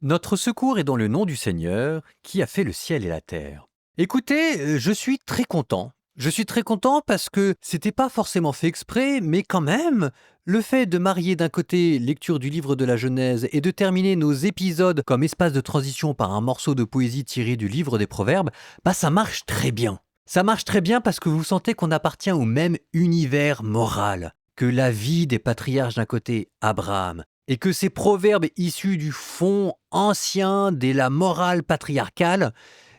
Notre secours est dans le nom du Seigneur, qui a fait le ciel et la terre. Écoutez, je suis très content. Je suis très content parce que c'était pas forcément fait exprès, mais quand même, le fait de marier d'un côté lecture du livre de la Genèse et de terminer nos épisodes comme espace de transition par un morceau de poésie tiré du livre des Proverbes, ça marche très bien. Ça marche très bien parce que vous sentez qu'on appartient au même univers moral, que la vie des patriarches d'un côté, Abraham, et que ces proverbes issus du fond ancien de la morale patriarcale,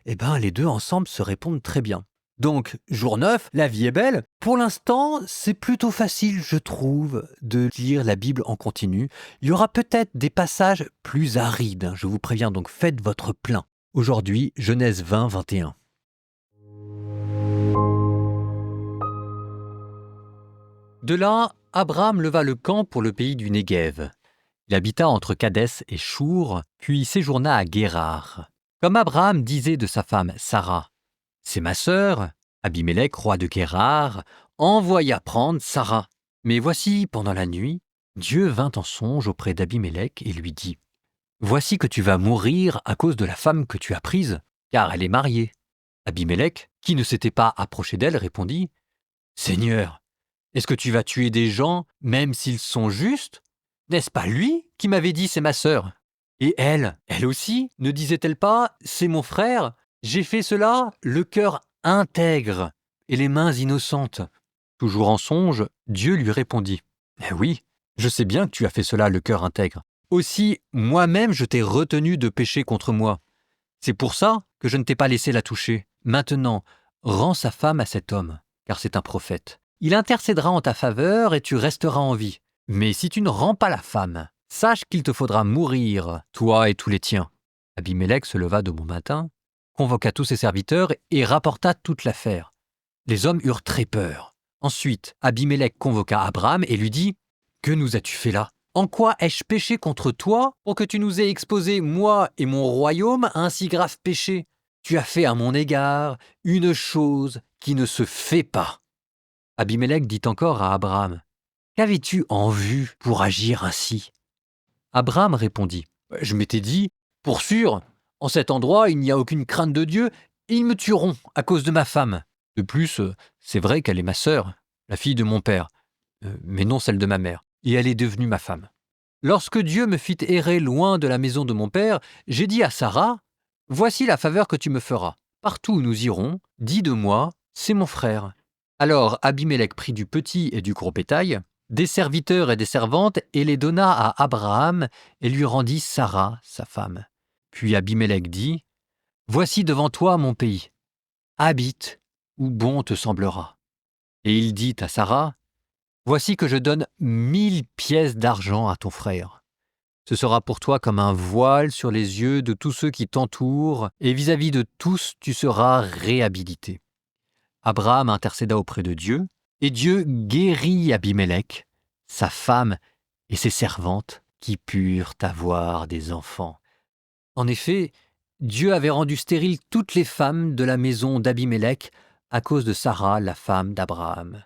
les deux ensemble se répondent très bien. Donc, jour 9, la vie est belle. Pour l'instant, c'est plutôt facile, je trouve, de lire la Bible en continu. Il y aura peut-être des passages plus arides, je vous préviens, donc faites votre plein. Aujourd'hui, Genèse 20, 21. De là, Abraham leva le camp pour le pays du Néguev. Il habita entre Kadès et Chour, puis y séjourna à Guérar. Comme Abraham disait de sa femme Sarah, « C'est ma sœur », Abimélec, roi de Guérar, envoya prendre Sarah. Mais voici, pendant la nuit, Dieu vint en songe auprès d'Abimélec et lui dit, « Voici que tu vas mourir à cause de la femme que tu as prise, car elle est mariée. » Abimélec, qui ne s'était pas approché d'elle, répondit, « Seigneur, est-ce que tu vas tuer des gens, même s'ils sont justes ? N'est-ce pas lui qui m'avait dit c'est ma sœur ? Et elle aussi, ne disait-elle pas c'est mon frère ? J'ai fait cela, le cœur intègre et les mains innocentes. » Toujours en songe, Dieu lui répondit, « Eh oui, je sais bien que tu as fait cela, le cœur intègre. Aussi, moi-même je t'ai retenu de pécher contre moi. C'est pour ça que je ne t'ai pas laissé la toucher. Maintenant, rends sa femme à cet homme, car c'est un prophète. Il intercédera en ta faveur et tu resteras en vie. Mais si tu ne rends pas la femme, sache qu'il te faudra mourir, toi et tous les tiens. » Abimélec se leva de bon matin, convoqua tous ses serviteurs et rapporta toute l'affaire. Les hommes eurent très peur. Ensuite, Abimélec convoqua Abraham et lui dit, « Que nous as-tu fait là ? En quoi ai-je péché contre toi pour que tu nous aies exposé, moi et mon royaume, à un si grave péché ? Tu as fait à mon égard une chose qui ne se fait pas. » Abimélec dit encore à Abraham, « Qu'avais-tu en vue pour agir ainsi ?» Abraham répondit, « Je m'étais dit, pour sûr, en cet endroit il n'y a aucune crainte de Dieu, et ils me tueront à cause de ma femme. De plus, c'est vrai qu'elle est ma sœur, la fille de mon père, mais non celle de ma mère, et elle est devenue ma femme. Lorsque Dieu me fit errer loin de la maison de mon père, j'ai dit à Sarah, « Voici la faveur que tu me feras. Partout où nous irons, dis de moi, c'est mon frère. » Alors Abimélec prit du petit et du gros bétail, des serviteurs et des servantes, et les donna à Abraham, et lui rendit Sarah, sa femme. Puis Abimélec dit, « Voici devant toi mon pays. Habite où bon te semblera. » Et il dit à Sarah, « Voici que je donne 1000 pièces d'argent à ton frère. Ce sera pour toi comme un voile sur les yeux de tous ceux qui t'entourent, et vis-à-vis de tous tu seras réhabilité. » Abraham intercéda auprès de Dieu, et Dieu guérit Abimélec, sa femme et ses servantes qui purent avoir des enfants. En effet, Dieu avait rendu stériles toutes les femmes de la maison d'Abimélec à cause de Sarah, la femme d'Abraham.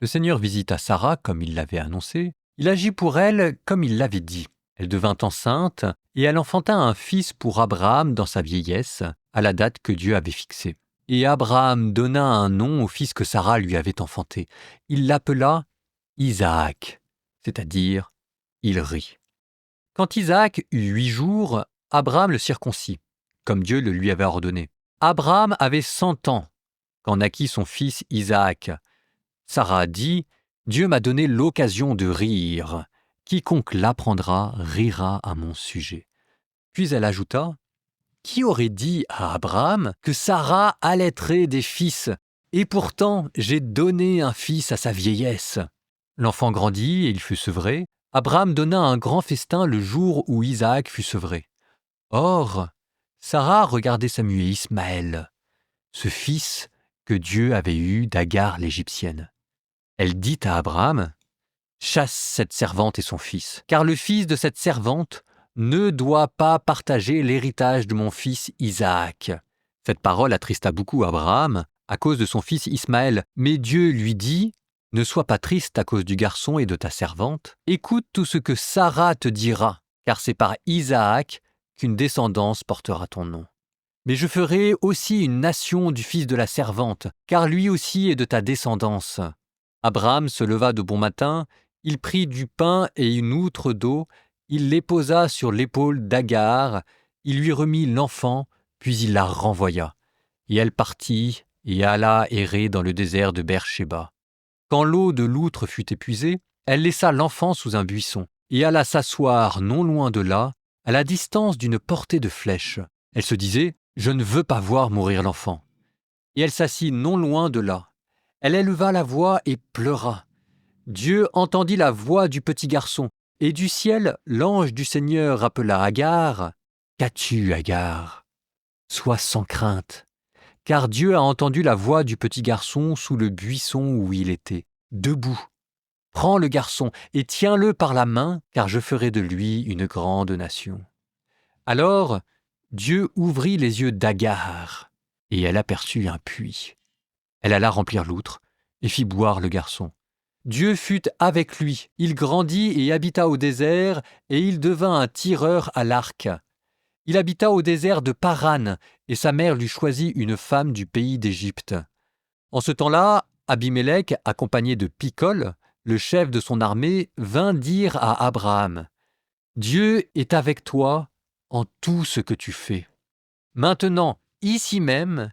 Le Seigneur visita Sarah comme il l'avait annoncé, il agit pour elle comme il l'avait dit. Elle devint enceinte et elle enfanta un fils pour Abraham dans sa vieillesse, à la date que Dieu avait fixée. Et Abraham donna un nom au fils que Sarah lui avait enfanté. Il l'appela Isaac, c'est-à-dire il rit. Quand Isaac eut 8 jours, Abraham le circoncit, comme Dieu le lui avait ordonné. Abraham avait 100 ans quand naquit son fils Isaac. Sarah dit, « Dieu m'a donné l'occasion de rire. Quiconque l'apprendra rira à mon sujet. » Puis elle ajouta, « Qui aurait dit à Abraham que Sarah allaiterait des fils ? Et pourtant, j'ai donné un fils à sa vieillesse. » L'enfant grandit et il fut sevré. Abraham donna un grand festin le jour où Isaac fut sevré. Or, Sarah regardait sa muet Ismaël, ce fils que Dieu avait eu d'Agar l'Égyptienne. Elle dit à Abraham, « Chasse cette servante et son fils, car le fils de cette servante ne doit pas partager l'héritage de mon fils Isaac. » Cette parole attrista beaucoup Abraham à cause de son fils Ismaël, mais Dieu lui dit, « Ne sois pas triste à cause du garçon et de ta servante. Écoute tout ce que Sarah te dira, car c'est par Isaac qu'une descendance portera ton nom. Mais je ferai aussi une nation du fils de la servante, car lui aussi est de ta descendance. » Abraham se leva de bon matin, il prit du pain et une outre d'eau, il les posa sur l'épaule d'Agar, il lui remit l'enfant, puis il la renvoya. Et elle partit et alla errer dans le désert de Beer-Shéba. Quand l'eau de l'outre fut épuisée, elle laissa l'enfant sous un buisson et alla s'asseoir non loin de là, à la distance d'une portée de flèche. Elle se disait « Je ne veux pas voir mourir l'enfant. » Et elle s'assit non loin de là. Elle éleva la voix et pleura. Dieu entendit la voix du petit garçon, et du ciel, l'ange du Seigneur appela Agar. « Qu'as-tu, Agar ? Sois sans crainte. » Car Dieu a entendu la voix du petit garçon sous le buisson où il était, debout. Prends le garçon et tiens-le par la main, car je ferai de lui une grande nation. Alors, Dieu ouvrit les yeux d'Agar, et elle aperçut un puits. Elle alla remplir l'outre et fit boire le garçon. Dieu fut avec lui, il grandit et habita au désert, et il devint un tireur à l'arc. Il habita au désert de Paran, et sa mère lui choisit une femme du pays d'Égypte. En ce temps-là, Abimélec, accompagné de Picol, le chef de son armée, vint dire à Abraham « Dieu est avec toi en tout ce que tu fais. Maintenant, ici même,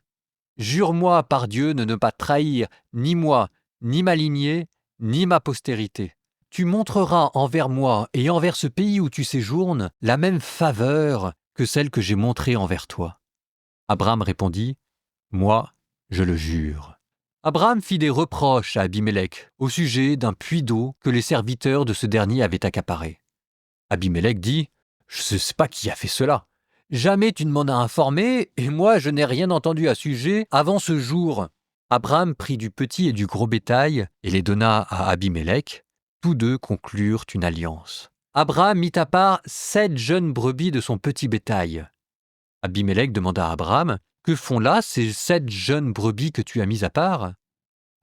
jure-moi par Dieu de ne pas trahir ni moi, ni ma lignée, ni ma postérité. Tu montreras envers moi et envers ce pays où tu séjournes la même faveur que celle que j'ai montrée envers toi. » Abraham répondit « Moi, je le jure. » Abraham fit des reproches à Abimélec au sujet d'un puits d'eau que les serviteurs de ce dernier avaient accaparé. Abimélec dit « Je ne sais pas qui a fait cela. Jamais tu ne m'en as informé, et moi je n'ai rien entendu à sujet avant ce jour. » Abraham prit du petit et du gros bétail et les donna à Abimélec. Tous deux conclurent une alliance. Abraham mit à part 7 jeunes brebis de son petit bétail. Abimélec demanda à Abraham « Que font là ces 7 jeunes brebis que tu as mis à part ?»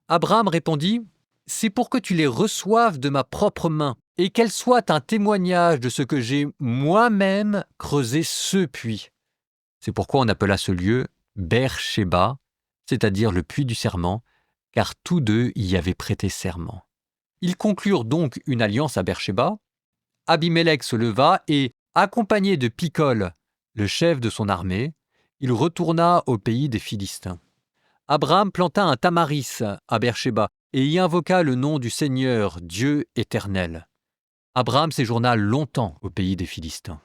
Abraham répondit « C'est pour que tu les reçoives de ma propre main et qu'elles soient un témoignage de ce que j'ai moi-même creusé ce puits. » C'est pourquoi on appela ce lieu Beer-Shéba, c'est-à-dire le puits du serment, car tous deux y avaient prêté serment. Ils conclurent donc une alliance à Beer-Shéba. Abimélec se leva et, accompagné de Picol, le chef de son armée, il retourna au pays des Philistins. Abraham planta un tamaris à Beer-Shéba et y invoqua le nom du Seigneur, Dieu éternel. Abraham séjourna longtemps au pays des Philistins.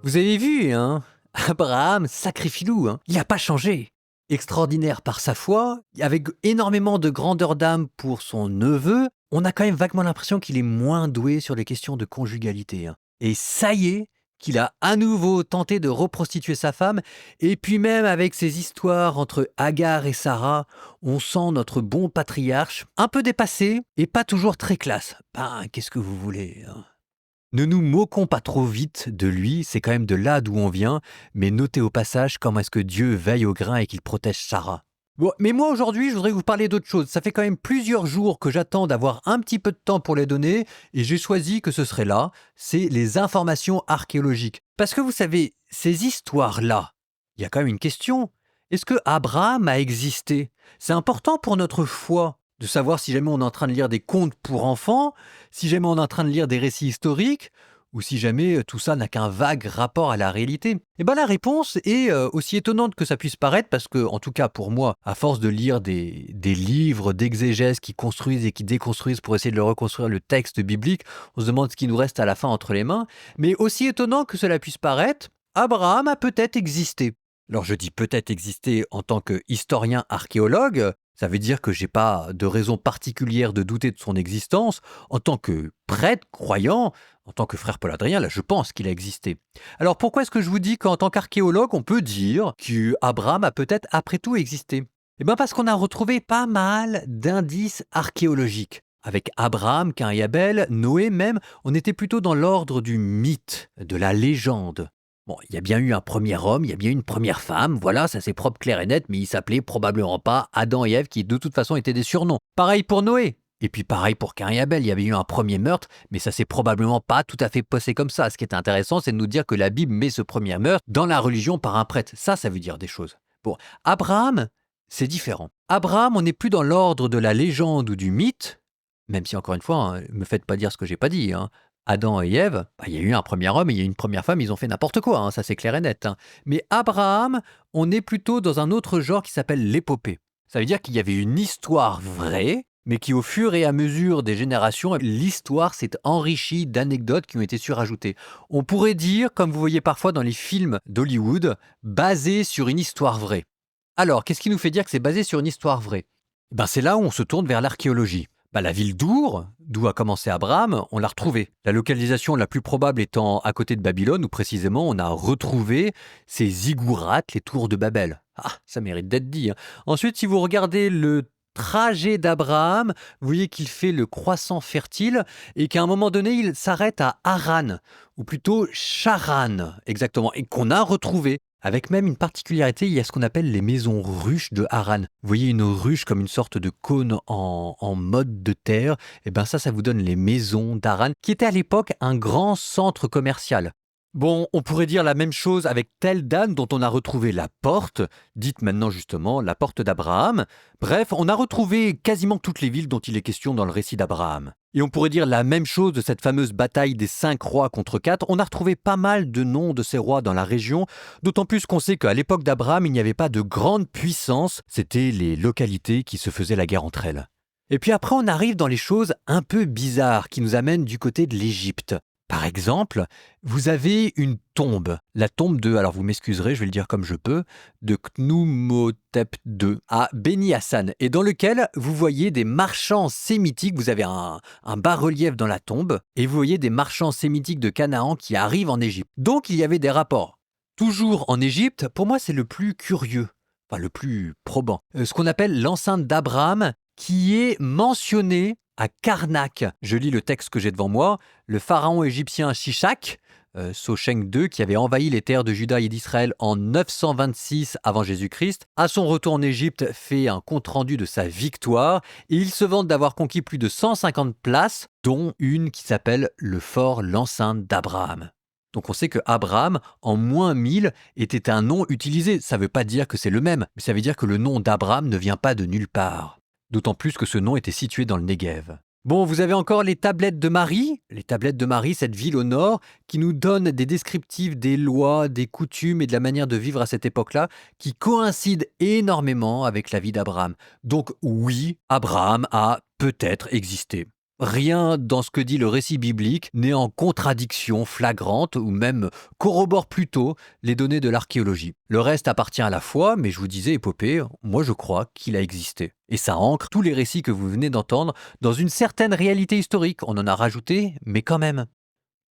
Vous avez vu, hein ? Abraham, sacré filou, hein ? Il n'a pas changé. Extraordinaire par sa foi, avec énormément de grandeur d'âme pour son neveu, on a quand même vaguement l'impression qu'il est moins doué sur les questions de conjugalité. Hein. Et ça y est, qu'il a à nouveau tenté de reprostituer sa femme, et puis même avec ces histoires entre Agar et Sarah, on sent notre bon patriarche un peu dépassé et pas toujours très classe. Ben, qu'est-ce que vous voulez, hein ? Ne nous moquons pas trop vite de lui, c'est quand même de là d'où on vient, mais notez au passage comment est-ce que Dieu veille au grain et qu'il protège Sarah. Bon, mais moi aujourd'hui, je voudrais vous parler d'autre chose. Ça fait quand même plusieurs jours que j'attends d'avoir un petit peu de temps pour les donner, et j'ai choisi que ce serait là, c'est les informations archéologiques. Parce que vous savez, ces histoires-là, il y a quand même une question. Est-ce que Abraham a existé ? C'est important pour notre foi de savoir si jamais on est en train de lire des contes pour enfants, si jamais on est en train de lire des récits historiques, ou si jamais tout ça n'a qu'un vague rapport à la réalité. Et bien la réponse est aussi étonnante que ça puisse paraître, parce que, en tout cas pour moi, à force de lire des livres d'exégèse qui construisent et qui déconstruisent pour essayer de le reconstruire le texte biblique, on se demande ce qui nous reste à la fin entre les mains. Mais aussi étonnant que cela puisse paraître, Abraham a peut-être existé. Alors je dis peut-être existé en tant que historien archéologue, ça veut dire que j'ai pas de raison particulière de douter de son existence. En tant que prêtre, croyant, en tant que frère Paul Adrien, là je pense qu'il a existé. Alors pourquoi est-ce que je vous dis qu'en tant qu'archéologue, on peut dire qu'Abraham a peut-être après tout existé ? Eh bien parce qu'on a retrouvé pas mal d'indices archéologiques. Avec Abraham, Caïn et Abel, Noé même, on était plutôt dans l'ordre du mythe, de la légende. Bon, il y a bien eu un premier homme, il y a bien eu une première femme, voilà, ça c'est propre, clair et net, mais il s'appelait probablement pas Adam et Ève, qui de toute façon étaient des surnoms. Pareil pour Noé. Et puis pareil pour Caïn et Abel, il y avait eu un premier meurtre, mais ça s'est probablement pas tout à fait passé comme ça. Ce qui est intéressant, c'est de nous dire que la Bible met ce premier meurtre dans la religion par un prêtre. Ça veut dire des choses. Bon, Abraham, c'est différent. Abraham, on n'est plus dans l'ordre de la légende ou du mythe, même si encore une fois, ne me faites pas dire ce que j'ai pas dit. Adam et Ève, il y a eu un premier homme et il y a eu une première femme, ils ont fait n'importe quoi, ça c'est clair et net. Mais Abraham, on est plutôt dans un autre genre qui s'appelle l'épopée. Ça veut dire qu'il y avait une histoire vraie, mais qui au fur et à mesure des générations, l'histoire s'est enrichie d'anecdotes qui ont été surajoutées. On pourrait dire, comme vous voyez parfois dans les films d'Hollywood, basé sur une histoire vraie. Alors, qu'est-ce qui nous fait dire que c'est basé sur une histoire vraie ? C'est là où on se tourne vers l'archéologie. La ville d'Our, d'où a commencé Abraham, on l'a retrouvée. La localisation la plus probable étant à côté de Babylone, où précisément on a retrouvé ces ziggourats, les tours de Babel. Ah, ça mérite d'être dit. Ensuite, si vous regardez le trajet d'Abraham, vous voyez qu'il fait le croissant fertile et qu'à un moment donné, il s'arrête à Haran, ou plutôt Charan, exactement, et qu'on a retrouvé. Avec même une particularité, il y a ce qu'on appelle les maisons ruches de Haran. Vous voyez une ruche comme une sorte de cône en mode de terre. Et ça vous donne les maisons d'Haran, qui était à l'époque un grand centre commercial. Bon, on pourrait dire la même chose avec Tel Dan, dont on a retrouvé la porte, dite maintenant justement la porte d'Abraham. Bref, on a retrouvé quasiment toutes les villes dont il est question dans le récit d'Abraham. Et on pourrait dire la même chose de cette fameuse bataille des 5 rois contre 4. On a retrouvé pas mal de noms de ces rois dans la région, d'autant plus qu'on sait qu'à l'époque d'Abraham, il n'y avait pas de grande puissance, c'était les localités qui se faisaient la guerre entre elles. Et puis après, on arrive dans les choses un peu bizarres qui nous amènent du côté de l'Égypte. Par exemple, vous avez une tombe, la tombe de, alors vous m'excuserez, je vais le dire comme je peux, de Khnumhotep II à Beni Hassan, et dans lequel vous voyez des marchands sémitiques, vous avez un bas-relief dans la tombe, et vous voyez des marchands sémitiques de Canaan qui arrivent en Égypte. Donc il y avait des rapports. Toujours en Égypte, pour moi c'est le plus curieux, le plus probant, ce qu'on appelle l'enceinte d'Abraham, qui est mentionné à Karnak. Je lis le texte que j'ai devant moi. Le pharaon égyptien Shishak, Sosheng II, qui avait envahi les terres de Juda et d'Israël en 926 avant Jésus-Christ, à son retour en Égypte, fait un compte-rendu de sa victoire et il se vante d'avoir conquis plus de 150 places, dont une qui s'appelle le fort l'enceinte d'Abraham. Donc on sait que Abraham, en moins 1000, était un nom utilisé. Ça ne veut pas dire que c'est le même, mais ça veut dire que le nom d'Abraham ne vient pas de nulle part. D'autant plus que ce nom était situé dans le Negev. Bon, vous avez encore les tablettes de Marie. Les tablettes de Marie, cette ville au nord, qui nous donne des descriptifs des lois, des coutumes et de la manière de vivre à cette époque-là, qui coïncident énormément avec la vie d'Abraham. Donc oui, Abraham a peut-être existé. Rien dans ce que dit le récit biblique n'est en contradiction flagrante ou même corrobore plutôt les données de l'archéologie. Le reste appartient à la foi, mais je vous disais épopée, moi je crois qu'il a existé. Et ça ancre tous les récits que vous venez d'entendre dans une certaine réalité historique. On en a rajouté, mais quand même.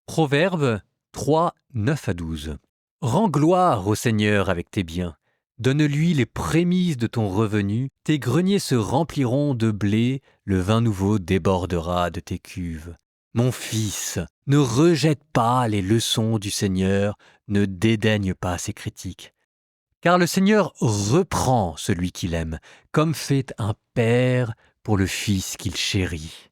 Proverbe 3, 9 à 12. Rends gloire au Seigneur avec tes biens. Donne-lui les prémices de ton revenu, tes greniers se rempliront de blé, le vin nouveau débordera de tes cuves. Mon fils, ne rejette pas les leçons du Seigneur, ne dédaigne pas ses critiques. Car le Seigneur reprend celui qu'il aime, comme fait un père pour le fils qu'il chérit.